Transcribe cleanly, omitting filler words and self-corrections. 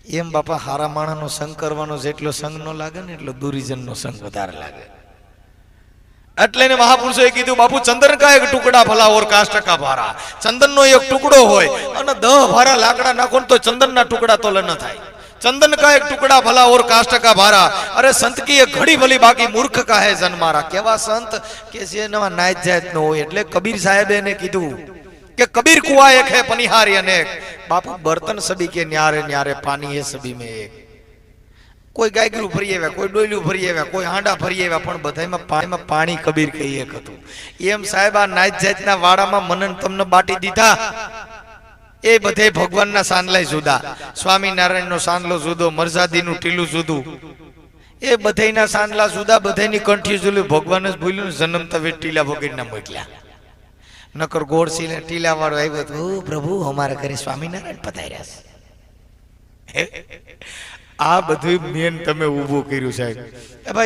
એમ બાપા હારા માણસનો સંગ કરવાનો જેટલો સંગ ન લાગે ને એટલો દુરીજનનો સંગ વધારે લાગે। એટલે ને મહાપુરુષોએ કીધું બાપુ ચંદન કા એક ટુકડા ભલા ઓર કાષ્ટ કા ભારા। ચંદનનો એક ટુકડો હોય અને 10 ભારા લાકડા નાખો તો ચંદનના ટુકડા તોલ ન થાય। चंदन का एक टुकड़ा भला और काष्ट का भारा। अरे संत की एक घड़ी भली बाकी मूर्ख का है जन्मारा। केवा संत के जे नवा नाइट जात नो होय એટલે कबीर साहेबे ने कीधुं के कबीर कुआ एक है पनिहारी अनेक। बापू बर्तन सभी के न्यारे न्यारे पानी है सभी में एक। कोई गायगरू भरी आव्या, कोई डोल्यू भरी आव्या, कोई हांडा भरी आव्या, पण बधायमां पाणी कबीर कही एक हतुं। एम साहेब आ नाइट जातना वाड़ामां मनन तमने बाटी दीधा। ए बधे भगवानना सांदलाय जुदा, स्वामीनारायणनो सांदलो जुदो, मरजादीनुं टीलुं जुदुं। ए बधेयना सांदला जुदा, बधेयनी कंठी जुदी। भगवान ज बोल्युं जन्म तवे टीला वगैरना मोकल्या। नकर गोड़सीने टीला वाळो आव्यो तो ओ प्रभु हमारा घरे स्वामीनारायण पधार्या छे। आ बधुं मेन तमे ऊभुं कर्युं साहेब। ए भाई